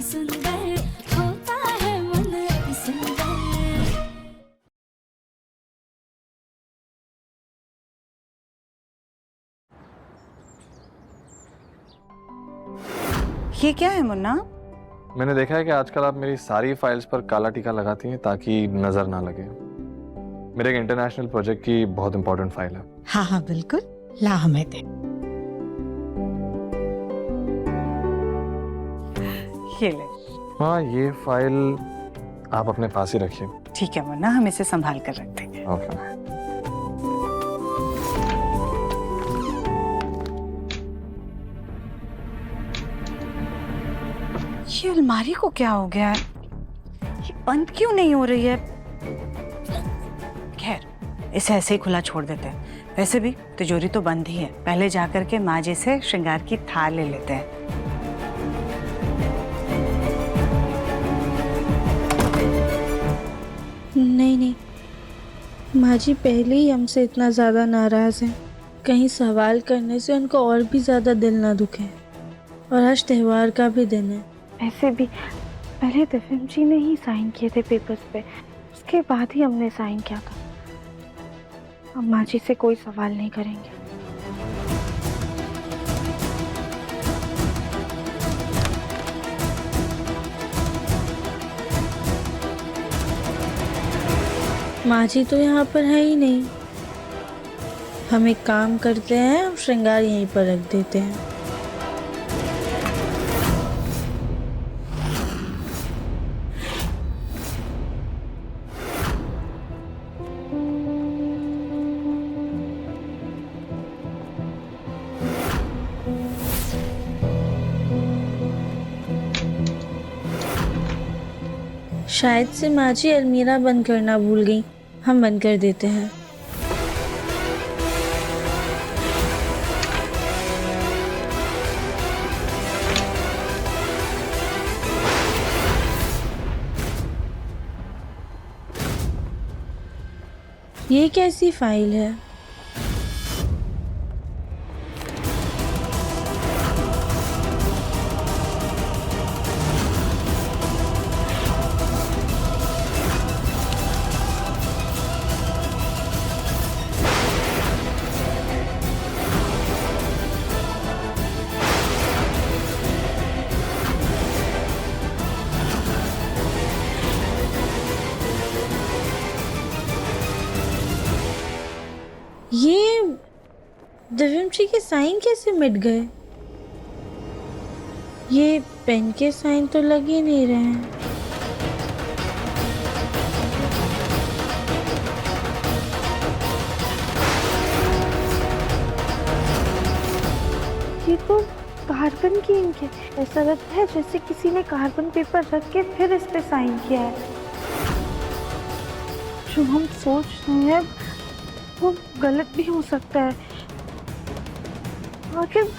सुंदर होता है मन अति सुंदर। ये क्या है मुन्ना? मैंने देखा है कि आजकल आप मेरी सारी फाइल्स पर काला टीका लगाती हैं ताकि नजर ना लगे। मेरे एक इंटरनेशनल प्रोजेक्ट की बहुत इंपॉर्टेंट फाइल है। हाँ हाँ बिल्कुल, ला हमें दे। ये ले। हाँ, ये फाइल आप अपने पास ही रखिए। ठीक है मुन्ना, हम इसे संभाल कर रख देंगे। ओके। ये अलमारी को क्या हो गया है? ये बंद क्यों नहीं हो रही है? खैर, इसे ऐसे ही खुला छोड़ देते हैं। वैसे भी तिजोरी तो बंद ही है। पहले जाकर के माँ जी से श्रृंगार की थाल ले लेते हैं। नहीं नहीं, माँ जी पहले ही हमसे इतना ज़्यादा नाराज़ हैं। कहीं सवाल करने से उनको और भी ज़्यादा दिल ना दुखे। और आज त्यौहार का भी दिन है। ऐसे भी पहले दिव्यम जी ने ही साइन किए थे पेपर्स पे, उसके बाद ही हमने साइन किया था। अब माँ जी से कोई सवाल नहीं करेंगे। माँ जी तो यहाँ पर है ही नहीं। हम एक काम करते हैं, हम श्रृंगार यहीं पर रख देते हैं। शायद से माँ जी अलमीरा बंद करना भूल गई। हम बंद कर देते हैं। ये कैसी फाइल है? ये दिव्यम जी के साइन कैसे मिट गए? ये पेन के साइन तो लग ही नहीं रहे हैं। ये तो कार्बन की इंक है। ऐसा लगता है जैसे किसी ने कार्बन पेपर रख के फिर इस पे साइन किया है। जो हम सोच रहे हैं वो गलत भी हो सकता है। आखिर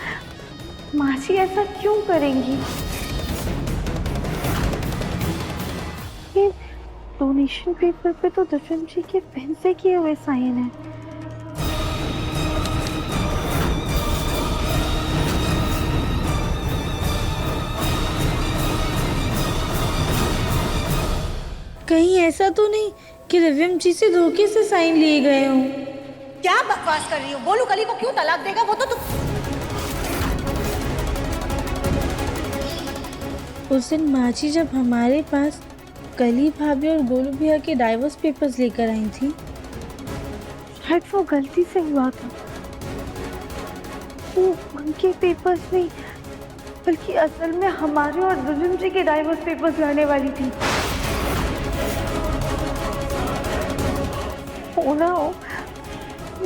माँ जी ऐसा क्यों करेंगी? ये डोनेशन पेपर पे तो दिव्यम जी के पेन से किए हुए साइन है। कहीं ऐसा तो नहीं कि दिव्यम जी से धोखे से साइन लिए गए हों? क्या बकवास कर रही हो? गोलू कली को क्यों तलाक देगा? वो तो तुम। उस दिन माँ जी जब हमारे पास कली भाभी और गोलू भैया के डाइवोर्स पेपर्स लेकर आई थी, शायद वो गलती से हुआ था। वो उनके पेपर्स नहीं बल्कि असल में हमारे और दिव्यम जी के डाइवोर्स पेपर्स लाने वाली थी। होना हो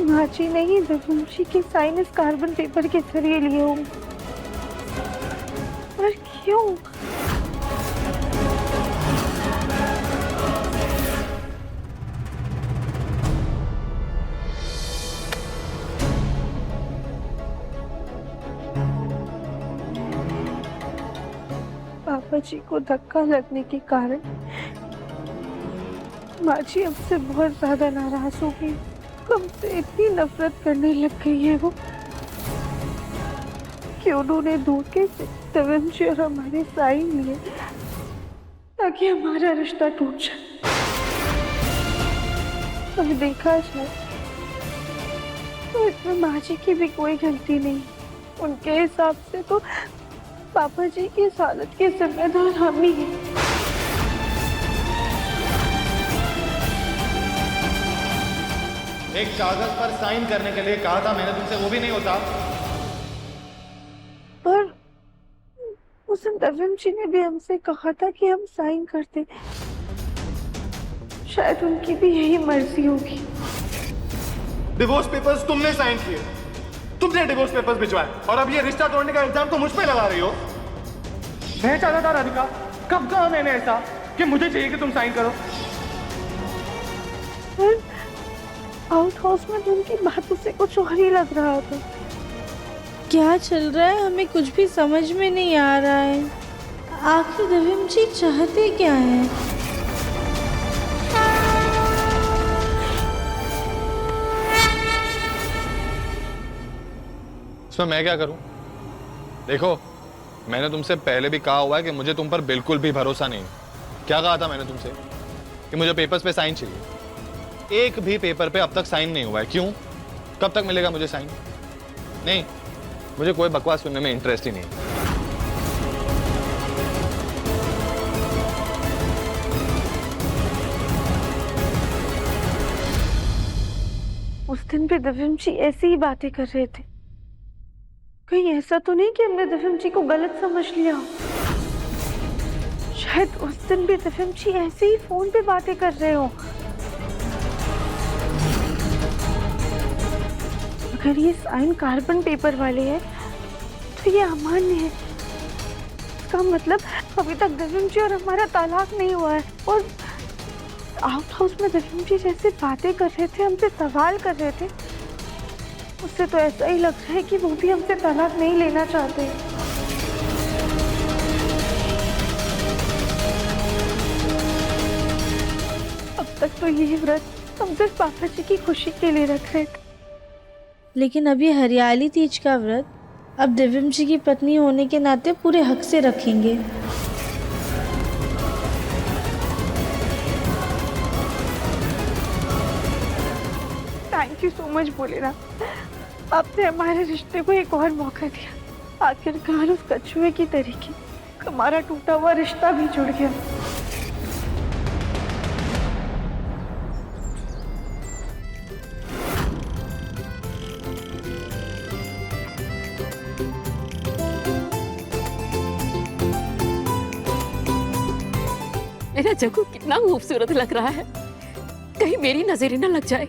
माँ जी ने ही दिव्यम जी के साइन इस कार्बन पेपर के जरिए लिए होंगे। पर क्यों? पापा जी को धक्का लगने के कारण माँ जी हमसे बहुत ज्यादा नाराज हो गई। हमसे इतनी नफरत करने लग गई है वो कि उन्होंने धोखे से देवेंद्र और हमारे साइन लिए ताकि हमारा रिश्ता टूट जाए। और देखा जाए तो इसमें माँ जी की भी कोई गलती नहीं। उनके हिसाब से तो पापा जी की इस हालत के जिम्मेदार हम ही हैं। एक कागज पर साइन करने के लिए कहा था मैंने तुमसे, वो भी नहीं होता। पर उस दिन देवेंद्र जी ने भी हमसे कहा था कि हम साइन करते। शायद उनकी भी यही मर्जी होगी। डिवोर्स पेपर्स तुमने साइन किए, तुमने डिवोर्स पेपर्स भिजवाए, और अब ये रिश्ता तोड़ने का इल्जाम तो मुझ पे लगा रही हो। मैं चाहता था राधिका, कब कहा मैंने ऐसा कि मुझे चाहिए कि तुम साइन करो। आउट हाउस में तो उनकी बातों से कुछ और ही लग रहा था। क्या चल रहा है हमें कुछ भी समझ में नहीं आ रहा है। आखिर देवेंद्र जी चाहते क्या हैं? इसमें मैं क्या करूं? देखो, मैंने तुमसे पहले भी कहा हुआ है कि मुझे तुम पर बिल्कुल भी भरोसा नहीं। क्या कहा था मैंने तुमसे? कि मुझे पेपर्स पे साइन चाहिए। एक भी पेपर पे अब तक साइन नहीं हुआ है। क्यों? कब तक मिलेगा मुझे साइन? नहीं, मुझे कोई बकवास सुनने में इंटरेस्ट ही नहीं। उस दिन भी देवेंद्र जी ऐसी ही बातें कर रहे थे। कहीं ऐसा तो नहीं कि हमने देवेंद्र जी को गलत समझ लिया हो? शायद उस दिन भी देवेंद्र जी ऐसे ही फोन पे बातें कर रहे हो। अगर ये साइन कार्बन पेपर वाले हैं तो ये अमान्य है। इसका मतलब अभी तक देवेंद्र जी और हमारा तालाक नहीं हुआ है। और आउट हाउस में देवेंद्र जी जैसे बातें कर रहे थे, हमसे सवाल कर रहे थे, उससे तो ऐसा ही लग रहा है कि वो भी हमसे तलाक नहीं लेना चाहते। अब तक तो ये व्रत हम सिर्फ पापा जी की खुशी के लिए रख रहे थे। लेकिन अब ये हरियाली तीज का व्रत अब देवेंद्र जी की पत्नी होने के नाते पूरे हक से रखेंगे। Thank you so much Bholenath, आपने हमारे रिश्ते को एक और मौका दिया। आखिरकार उस कछुए की तरीके हमारा टूटा हुआ रिश्ता भी जुड़ गया। मेरा जग्गू कितना खूबसूरत लग रहा है, कहीं मेरी नजर न लग जाए।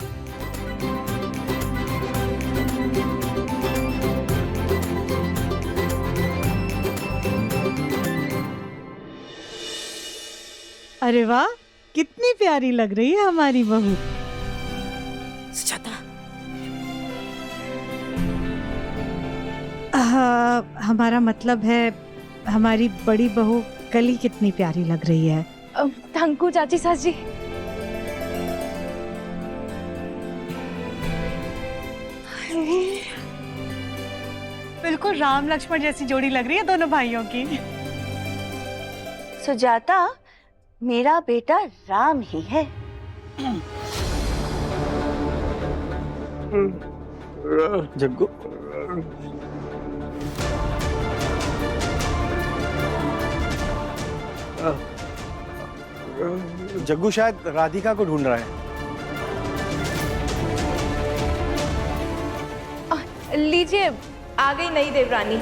अरे वाह, कितनी प्यारी लग रही है हमारी बहू। सुजाता, हमारा मतलब है हमारी बड़ी बहू कली कितनी प्यारी लग रही है। थैंक यू चाची सास जी। बिल्कुल राम लक्ष्मण जैसी जोड़ी लग रही है दोनों भाइयों की। सुजाता, मेरा बेटा राम ही है। जग्गू, जग्गू शायद राधिका को ढूंढ रहा है। लीजिए, आ गई नई देवरानी।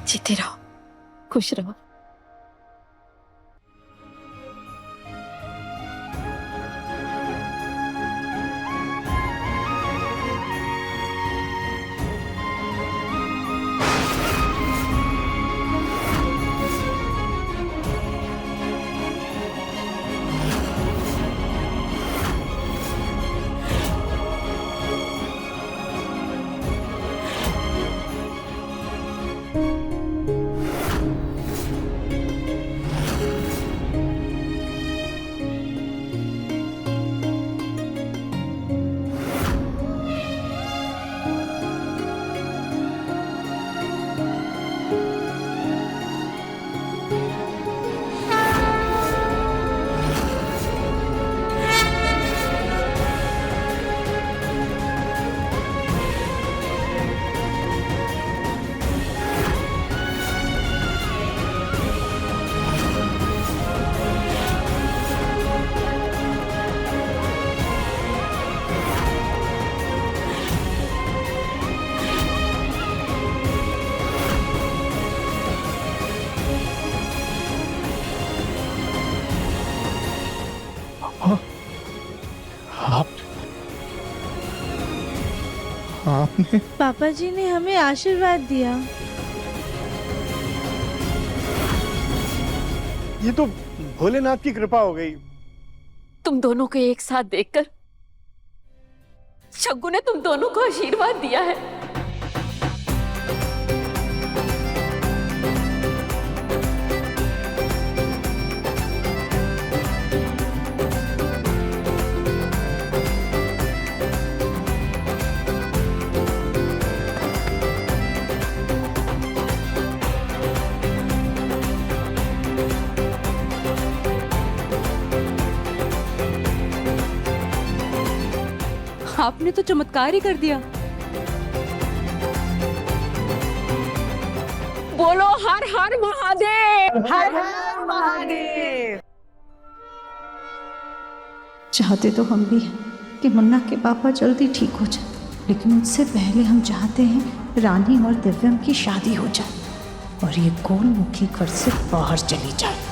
जीते रहो, खुश रहो। आपने पापा जी ने हमें आशीर्वाद दिया। ये तो भोलेनाथ की कृपा हो गई। तुम दोनों को एक साथ देखकर शग्गू ने तुम दोनों को आशीर्वाद दिया है। आपने तो चमत्कार ही कर दिया। बोलो हर हर महादेव, हर हर महादेव। चाहते तो हम भी हैं कि मुन्ना के पापा जल्दी ठीक हो जाए, लेकिन उससे पहले हम चाहते हैं रानी और दिव्यम की शादी हो जाए और ये गोलमुखी घर से बाहर चली जाए।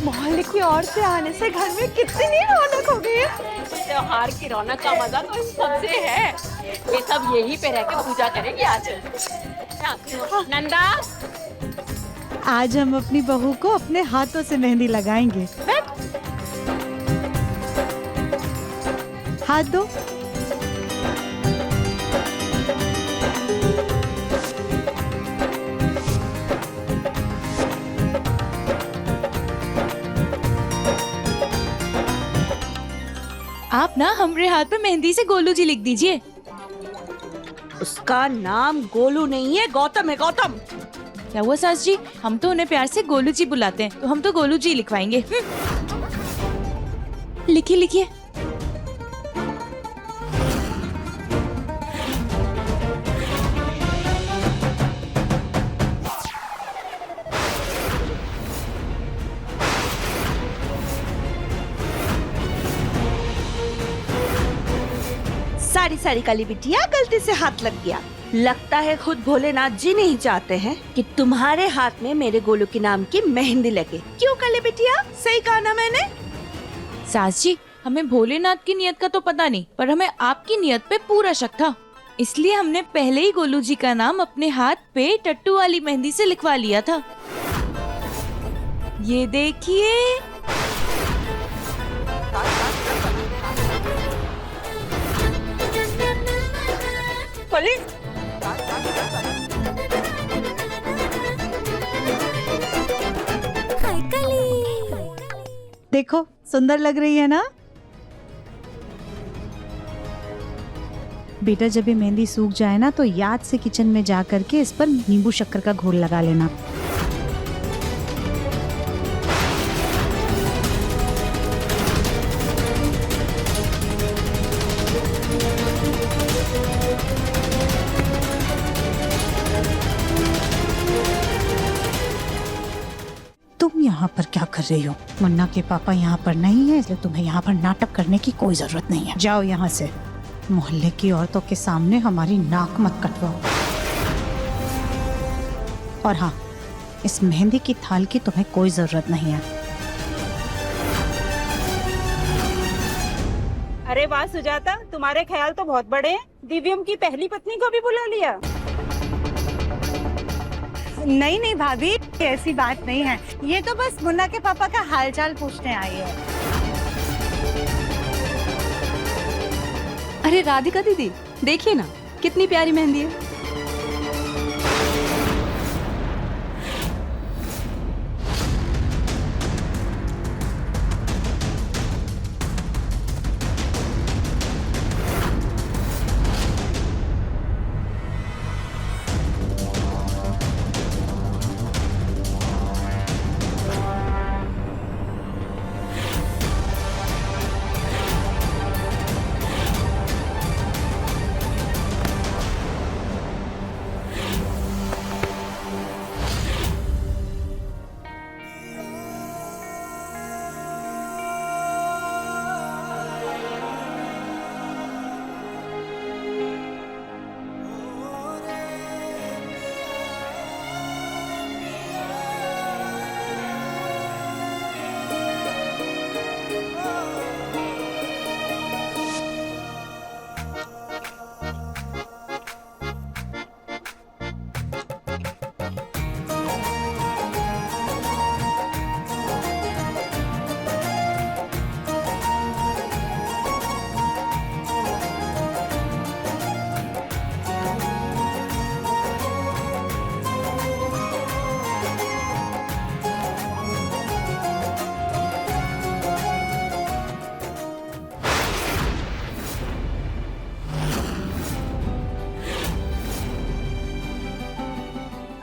मोहल्ले की और से आने से घर में कितनी रौनक हो गई है। त्योहार की रौनक का मजा तो इस सबसे है। ये सब यहीं पे रह के पूजा करेंगे आज। नंदा, आज हम अपनी बहू को अपने हाथों से मेहंदी लगाएंगे। हाथ दो। आप ना हमारे हाथ पे मेहंदी से गोलू जी लिख दीजिए। उसका नाम गोलू नहीं है, गौतम है, गौतम। क्या हुआ सास जी, हम तो उन्हें प्यार से गोलू जी बुलाते हैं, तो हम तो गोलू जी लिखवाएंगे। लिखिए लिखिए। सारी सारी काली बिटिया, गलती से हाथ लग गया। लगता है खुद भोलेनाथ जी नहीं चाहते हैं कि तुम्हारे हाथ में मेरे गोलू के नाम की मेहंदी लगे। क्यों काली बिटिया, सही कहा ना मैंने? सास जी, हमें भोलेनाथ की नियत का तो पता नहीं, पर हमें आपकी नियत पे पूरा शक था, इसलिए हमने पहले ही गोलू जी का नाम अपने हाथ पे टट्टू वाली मेहंदी से लिखवा लिया था। ये देखिए। देखो सुंदर लग रही है ना। बेटा जब ये मेहंदी सूख जाए ना तो याद से किचन में जा करके इस पर नींबू शक्कर का घोल लगा लेना। तुम यहाँ पर क्या कर रही हो? मुन्ना के पापा यहाँ पर नहीं है, इसलिए तुम्हें यहाँ पर नाटक करने की कोई जरूरत नहीं है। जाओ यहाँ से। मोहल्ले की औरतों के सामने हमारी नाक मत कटवाओ। और हाँ, इस मेहंदी की थाल की तुम्हें कोई जरूरत नहीं है। अरे वाह सुजाता, तुम्हारे ख्याल तो बहुत बड़े हैं। दिव्यम की पहली पत्नी को भी बुला लिया। नहीं नहीं भाभी, ऐसी बात नहीं है। ये तो बस मुन्ना के पापा का हालचाल पूछने आई है। अरे राधिका दीदी, देखिए ना कितनी प्यारी मेहंदी है।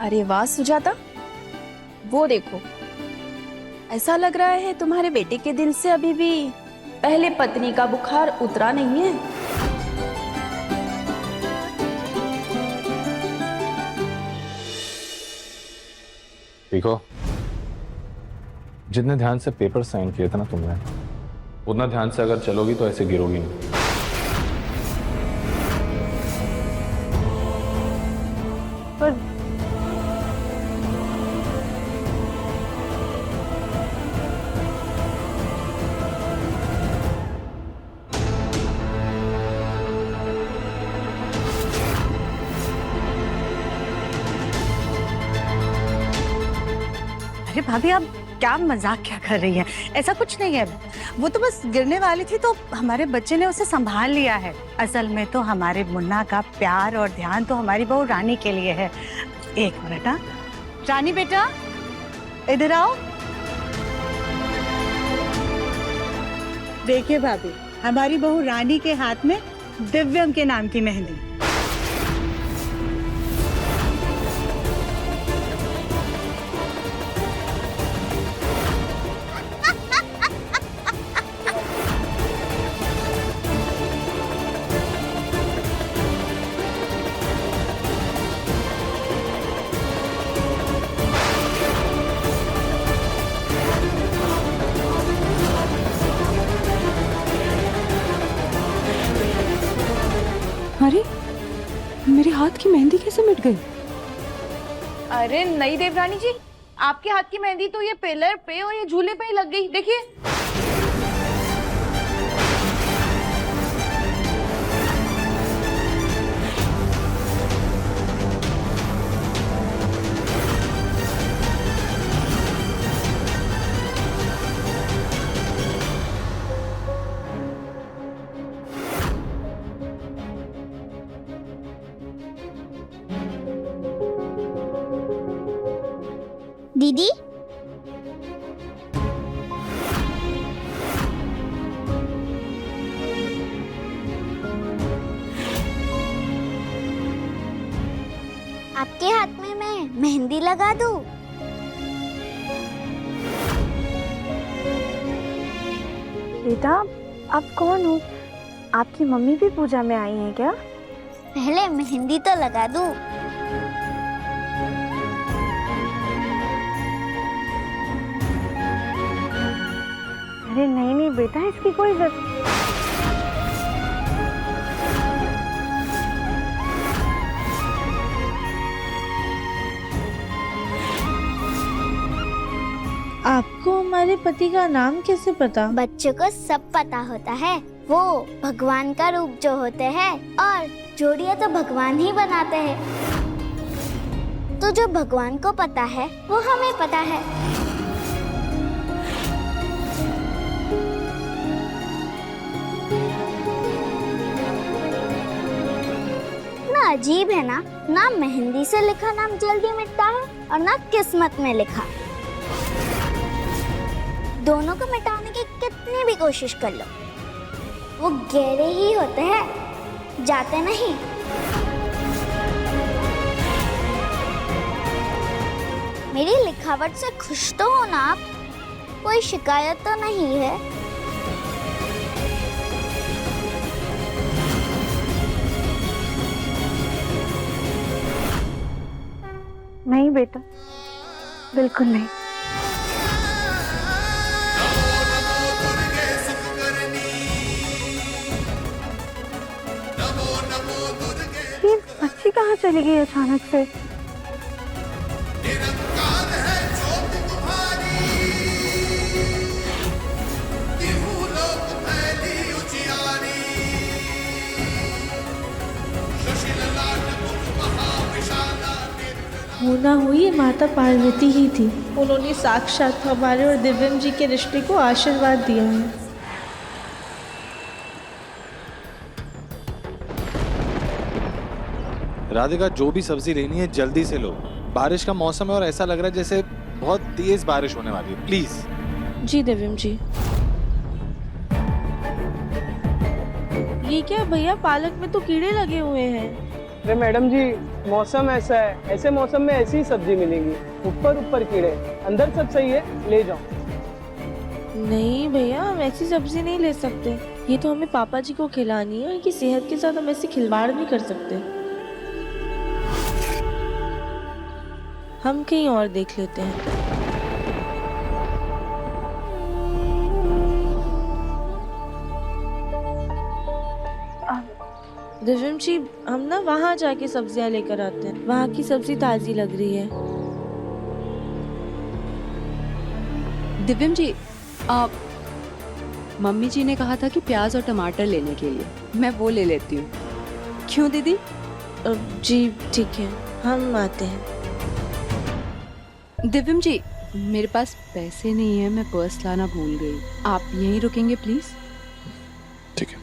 अरे वाह सुजाता, वो देखो, ऐसा लग रहा है तुम्हारे बेटे के दिल से अभी भी पहले पत्नी का बुखार उतरा नहीं है। देखो, जितने ध्यान से पेपर साइन किए थे ना तुमने, उतना ध्यान से अगर चलोगी तो ऐसे गिरोगी नहीं। पर अरे भाभी, आप क्या मजाक क्या कर रही हैं? ऐसा कुछ नहीं है। वो तो बस गिरने वाली थी तो हमारे बच्चे ने उसे संभाल लिया है। असल में तो हमारे मुन्ना का प्यार और ध्यान तो हमारी बहू रानी के लिए है। एक मिनट। हाँ रानी बेटा, इधर आओ। देखिए भाभी, हमारी बहू रानी के हाथ में दिव्यम के नाम की मेहंदी। अरे मेरे हाथ की मेहंदी कैसे मिट गई? अरे नहीं देवरानी जी, आपके हाथ की मेहंदी तो ये पिलर पे और ये झूले पे ही लग गई। देखिए। दीदी, आपके हाथ में मैं मेहंदी लगा दूं? बेटा, आप कौन हो? आपकी मम्मी भी पूजा में आई हैं क्या? पहले मेहंदी तो लगा दूं। अरे नहीं नहीं बेटा, इसकी कोई जरूरत। आपको हमारे पति का नाम कैसे पता? बच्चों को सब पता होता है, वो भगवान का रूप जो होते हैं, और जोड़ियां तो भगवान ही बनाते हैं। तो जो भगवान को पता है वो हमें पता है। ना अजीब है ना मेहंदी से लिखा नाम जल्दी मिटता है और ना किस्मत में लिखा। दोनों को मिटाने की कितनी भी कोशिश कर लो, वो गहरे ही होते हैं, जाते नहीं। मेरी लिखावट से खुश तो हो ना आप? कोई शिकायत तो नहीं है? नहीं बेटा, बिल्कुल नहीं। ये बच्ची कहाँ चली गई अचानक से? होना हुई माता पार्वती ही थी। उन्होंने साक्षात हमारे और दिव्यम जी के रिश्ते को आशीर्वाद दिया है। राधिका, जो भी सब्जी लेनी है जल्दी से लो। बारिश का मौसम है और ऐसा लग रहा है जैसे बहुत तेज बारिश होने वाली है। प्लीज। जी दिव्यम जी। ये क्या भैया, पालक में तो कीड़े लगे हुए हैं। अरे मैडम जी, मौसम ऐसा है, ऐसे मौसम में ऐसी ही सब्जी मिलेगी। ऊपर ऊपर कीड़े, अंदर सब सही है, ले जाओ। नहीं भैया, हम ऐसी सब्जी नहीं ले सकते। ये तो हमें पापा जी को खिलानी है, उनकी सेहत के साथ हम ऐसे खिलवाड़ नहीं कर सकते। हम कहीं और देख लेते हैं। दिव्यम जी, हम ना वहाँ जाके सब्जियाँ लेकर आते हैं। वहाँ की सब्जी ताजी लग रही है। दिव्यम जी, आप मम्मी जी ने कहा था कि प्याज और टमाटर लेने के लिए, मैं वो ले लेती हूँ। क्यों दीदी? जी ठीक है, हम आते हैं। दिव्यम जी, मेरे पास पैसे नहीं है, मैं पर्स लाना भूल गई। आप यहीं रुकेंगे प्लीज? ठीक है।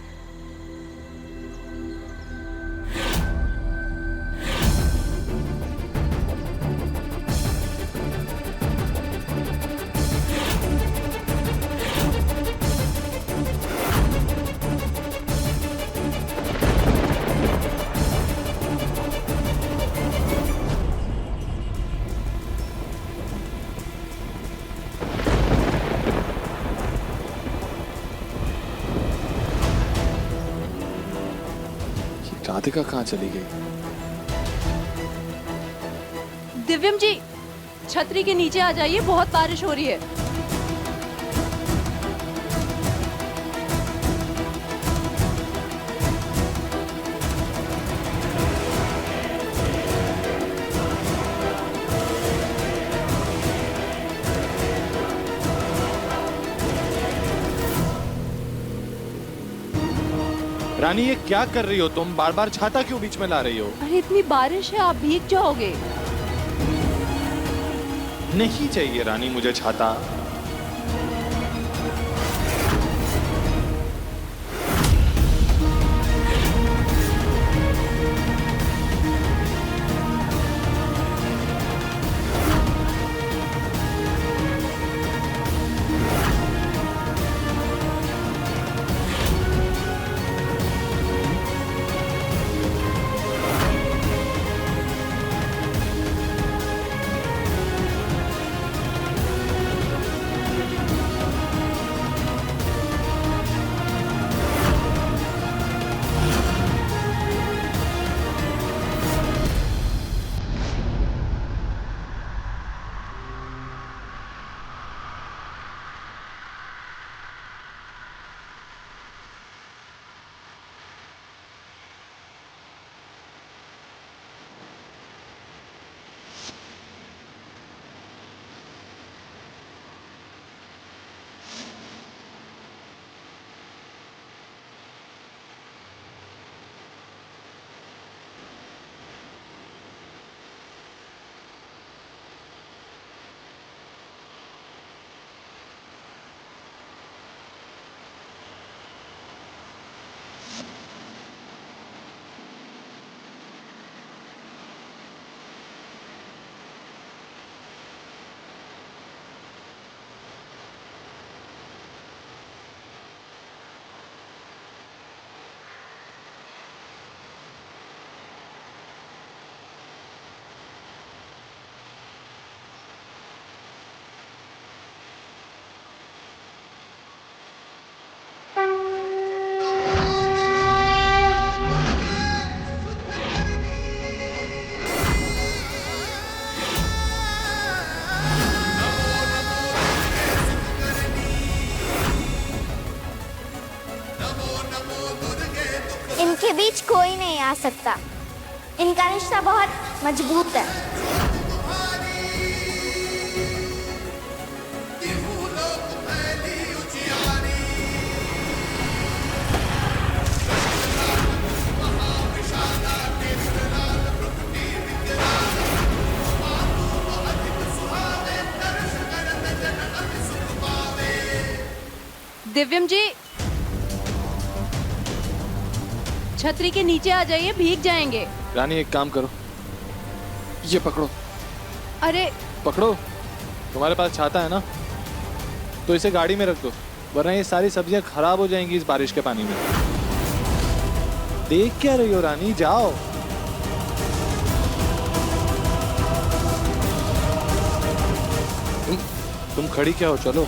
राधिका कहाँ चली गई? दिव्यम जी, छतरी के नीचे आ जाइए, बहुत बारिश हो रही है। रानी, ये क्या कर रही हो तुम? बार बार छाता क्यों बीच में ला रही हो? अरे इतनी बारिश है, आप भीग जाओगे। नहीं चाहिए रानी मुझे छाता। बीच कोई नहीं आ सकता। इनका रिश्ता बहुत मजबूत है। दिव्यम जी, छतरी के नीचे आ जाइए, भीग जाएंगे। रानी एक काम करो, ये पकड़ो। अरे पकड़ो, तुम्हारे पास छाता है ना, तो इसे गाड़ी में रख दो, वरना ये सारी सब्जियां खराब हो जाएंगी इस बारिश के पानी में। देख क्या रही हो रानी, जाओ। तुम खड़ी क्या हो, चलो।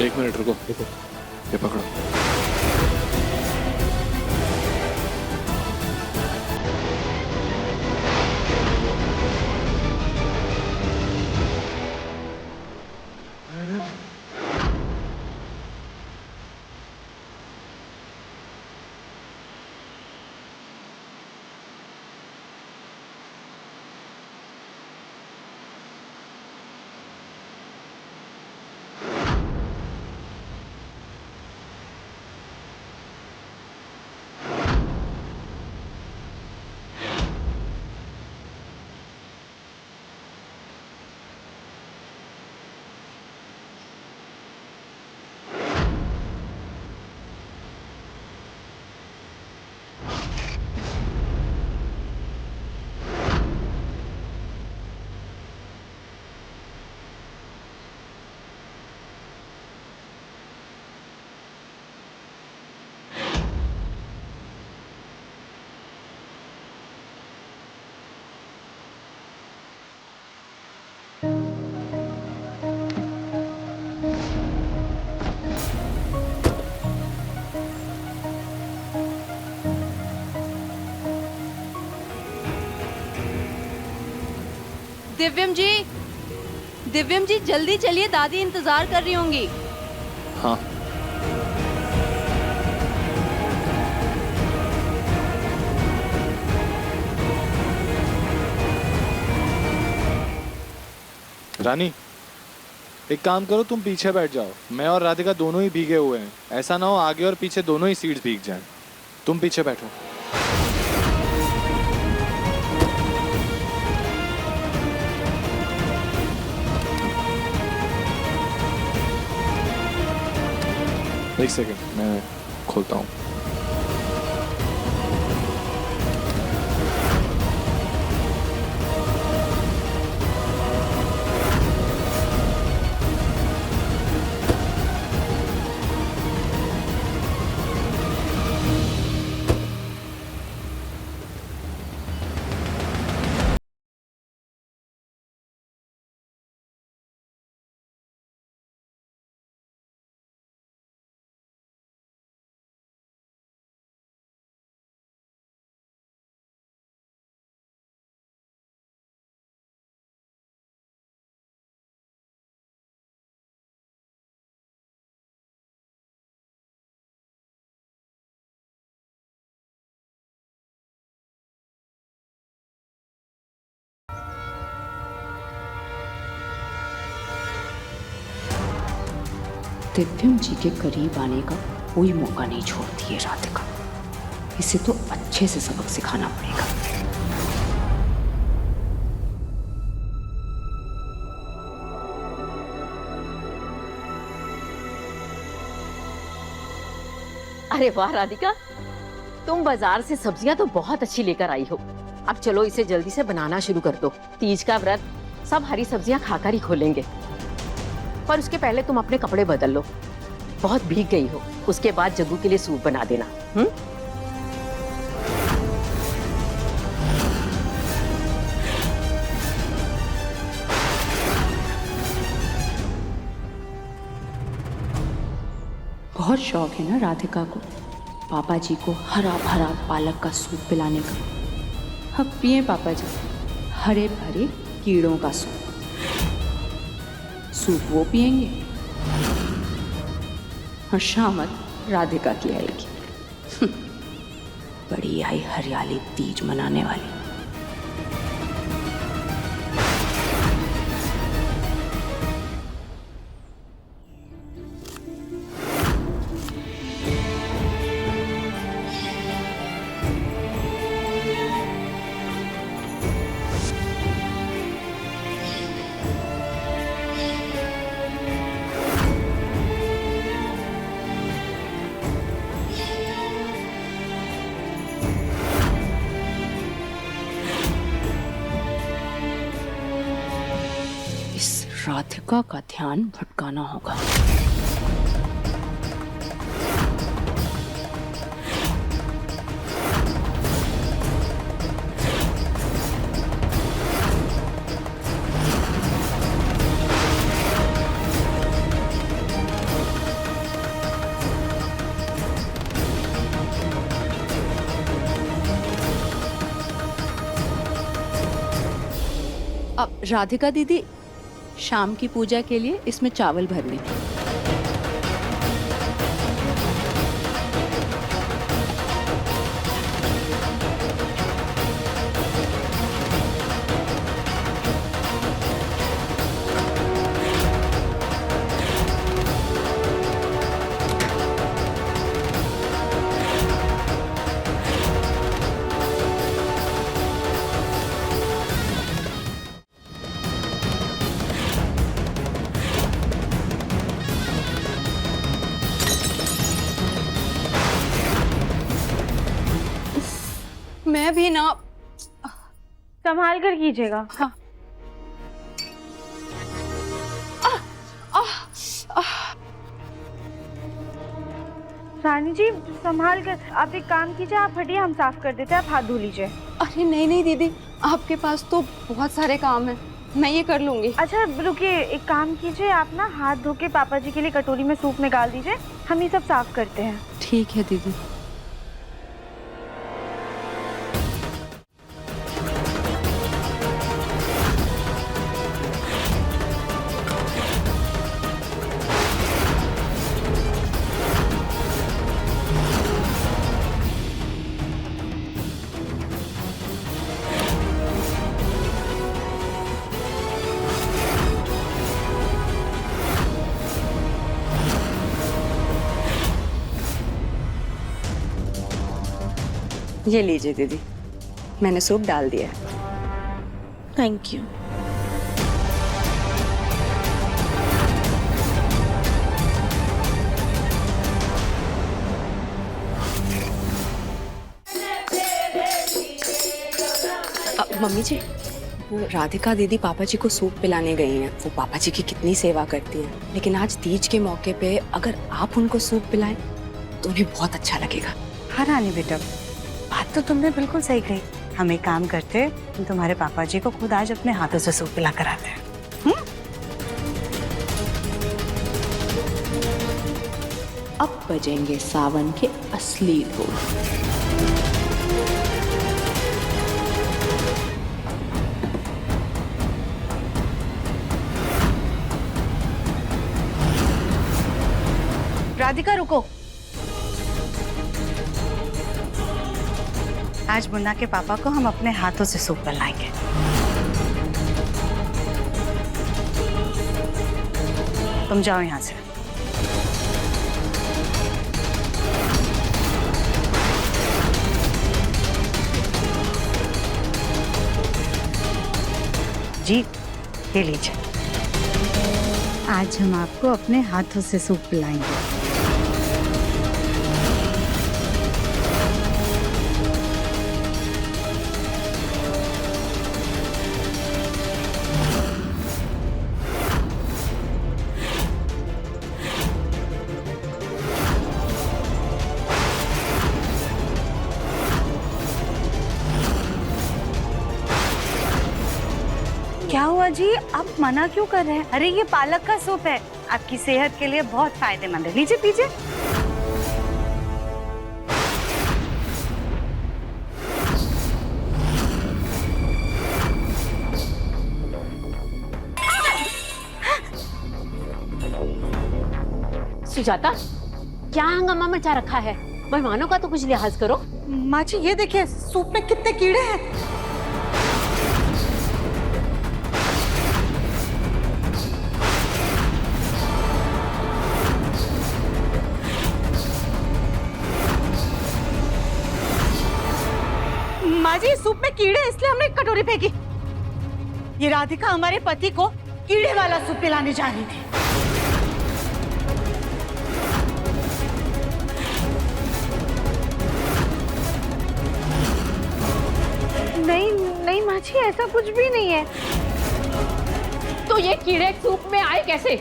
एक मिनट रुको, ये पकड़ो। दिव्यम जी जल्दी चलिए, दादी इंतजार कर रही होंगी। हाँ। रानी एक काम करो, तुम पीछे बैठ जाओ, मैं और राधिका दोनों ही भीगे हुए हैं, ऐसा ना हो आगे और पीछे दोनों ही सीट्स भीग जाएं। तुम पीछे बैठो। एक सेकंड, मैं खोलता हूँ। दिव्यम जी के करीब आने का कोई मौका नहीं छोड़ती है राधिका। इसे तो अच्छे से सबक सिखाना पड़ेगा। अरे वाह राधिका, तुम बाजार से सब्जियां तो बहुत अच्छी लेकर आई हो। अब चलो इसे जल्दी से बनाना शुरू कर दो। तीज का व्रत सब हरी सब्जियां खाकर ही खोलेंगे। पर उसके पहले तुम अपने कपड़े बदल लो, बहुत भीग गई हो। उसके बाद जग्गू के लिए सूप बना देना। बहुत शौक है ना राधिका को पापा जी को हरा भरा पालक का सूप पिलाने का। अब पिए पापा जी, हरे भरे कीड़ों का सूप। सूप वो पिएंगे और शामत राधिका की आएगी। बड़ी आई हरियाली तीज मनाने वाली। राधिका का ध्यान भटकाना होगा। अब राधिका दीदी, शाम की पूजा के लिए इसमें चावल भरने। मैं भी ना, संभाल कर कीजिएगा। हाँ। रानी जी संभाल कर, आप एक काम कीजिए, आप हटिए, हम साफ कर देते हैं, आप हाथ धो लीजिए। अरे नहीं नहीं दीदी, आपके पास तो बहुत सारे काम हैं, मैं ये कर लूंगी। अच्छा रुकिए, एक काम कीजिए, आप ना हाथ धो के पापा जी के लिए कटोरी में सूप निकाल दीजिए, हम ये सब साफ करते हैं। ठीक है दीदी। ये लीजिए दीदी, मैंने सूप डाल दिया है। Thank you. मम्मी जी, वो राधिका दीदी पापा जी को सूप पिलाने गई हैं। वो पापा जी की कितनी सेवा करती हैं, लेकिन आज तीज के मौके पे अगर आप उनको सूप पिलाएं तो उन्हें बहुत अच्छा लगेगा। हाँ रानी बेटा, बात तो तुमने बिल्कुल सही कही। हम एक काम करते, हम तुम्हारे पापा जी को खुद आज अपने हाथों से सूप पिला कर आते हैं। अब बजेंगे सावन के असली ढोल। राधिका रुको, आज मुन्ना के पापा को हम अपने हाथों से सूप पिलाएंगे। तुम जाओ यहाँ से। जी ये लीजिए, आज हम आपको अपने हाथों से सूप पिलाएंगे। क्या हुआ जी, आप मना क्यों कर रहे हैं? अरे ये पालक का सूप है, आपकी सेहत के लिए बहुत फायदेमंद है, लीजिए पीजिए। सुजाता, क्या हंगामा मचा रखा है? मेहमानों का तो कुछ लिहाज करो। माँ जी ये देखिए, सूप में कितने कीड़े हैं। माँ जी सूप में कीड़े, इसलिए हमने कटोरी फेंकी। ये राधिका हमारे पति को कीड़े वाला सूप पिलाने जा रही थी। नहीं नहीं माँ जी, ऐसा कुछ भी नहीं है। तो ये कीड़े सूप में आए कैसे?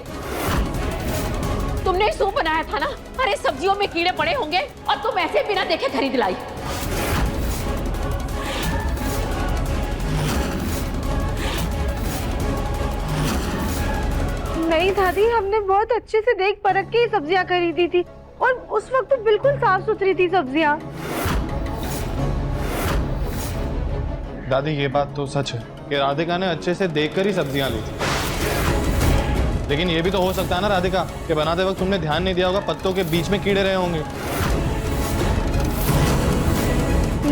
तुमने सूप बनाया था ना? अरे सब्जियों में कीड़े पड़े होंगे और तुम ऐसे बिना देखे खरीद लाई। नहीं दादी, हमने बहुत अच्छे से देख परख के सब्जियां खरीदी थी और उस वक्त तो बिल्कुल साफ सुथरी थी सब्जियां। दादी ये बात तो सच है कि राधिका ने अच्छे से देखकर ही सब्जियां ली थी, लेकिन ये भी तो हो सकता है ना राधिका कि बनाते वक्त तुमने ध्यान नहीं दिया होगा, पत्तों के बीच में कीड़े रहे होंगे।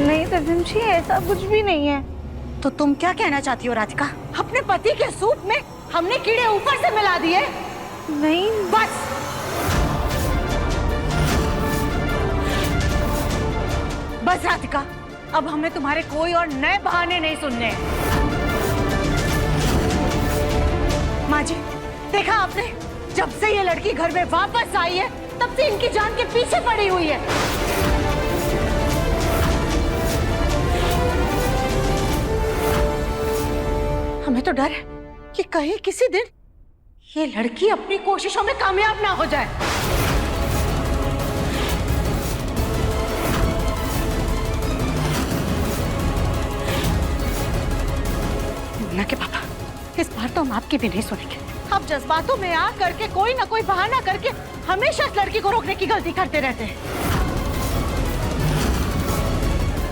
नहीं तजिम जी, ऐसा कुछ भी नहीं है। तो तुम क्या कहना चाहती हो राधिका? अपने पति के सूप में हमने कीड़े ऊपर से मिला दिए? नहीं बस, बस राधिका, अब हमें तुम्हारे कोई और नए बहाने नहीं सुनने। माँ जी देखा आपने, जब से ये लड़की घर में वापस आई है तब से इनकी जान के पीछे पड़ी हुई है। हमें तो डर है कि कहीं किसी दिन ये लड़की अपनी कोशिशों में कामयाब ना हो जाए। मुन्ना के पापा, इस बार तो हम आपकी भी नहीं सुनेंगे। आप जज्बातों में आ करके कोई ना कोई बहाना करके हमेशा इस लड़की को रोकने की गलती करते रहते हैं,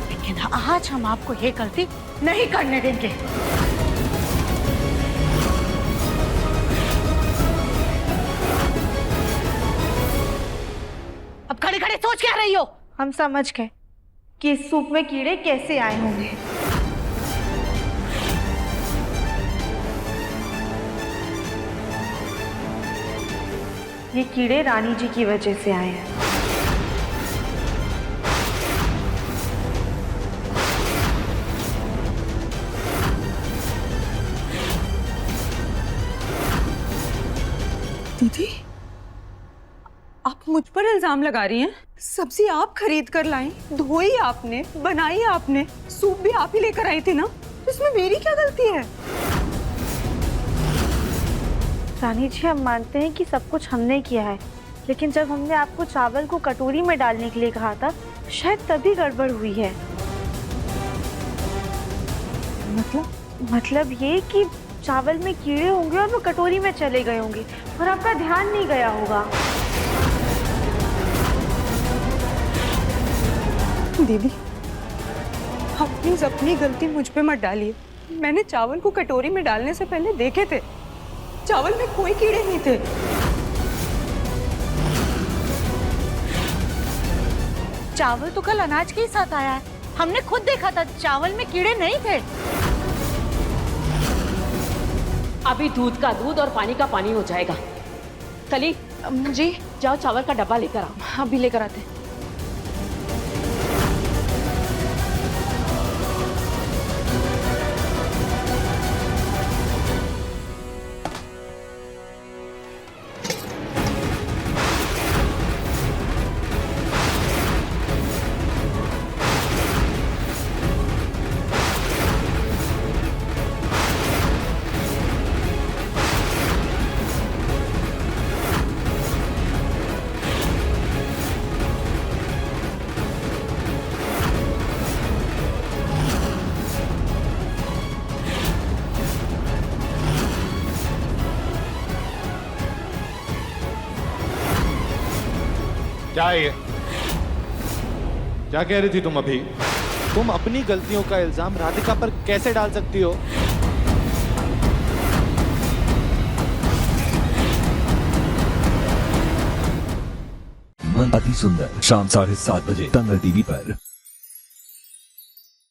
लेकिन आज हम आपको ये गलती नहीं करने देंगे। अब खड़े खड़े सोच क्या रही हो? हम समझ गए कि इस सूप में कीड़े कैसे आए होंगे। ये कीड़े रानी जी की वजह से आए हैं। दीदी, आप मुझ पर इल्जाम लगा रही हैं? सब्जी आप खरीद कर लाई, धोई आपने, बनाई आपने, सूप भी आप ही लेकर आई थी ना, तो इसमें मेरी क्या गलती है? रानी जी, हम मानते हैं कि सब कुछ हमने किया है, लेकिन जब हमने आपको चावल को कटोरी में डालने के लिए कहा था, शायद तभी गड़बड़ हुई है। मतलब ये कि चावल में कीड़े होंगे और वो कटोरी में चले गए होंगे और आपका ध्यान नहीं गया होगा। दीदी, आप प्लीज अपनी गलती मुझ पे मत डालिए। मैंने चावल को कटोरी में डालने से पहले देखे थे, चावल में कोई कीड़े नहीं थे। चावल तो कल अनाज के ही साथ आया है, हमने खुद देखा था, चावल में कीड़े नहीं थे। अभी दूध का दूध और पानी का पानी हो जाएगा। कली जी, जाओ चावल का डब्बा लेकर आओ। अभी लेकर आते हैं। क्या है ये? क्या कह रही थी तुम अभी? तुम अपनी गलतियों का इल्जाम राधिका पर कैसे डाल सकती हो? जीवन अति सुंदर, शाम 7:30 बजे दंगल टीवी पर।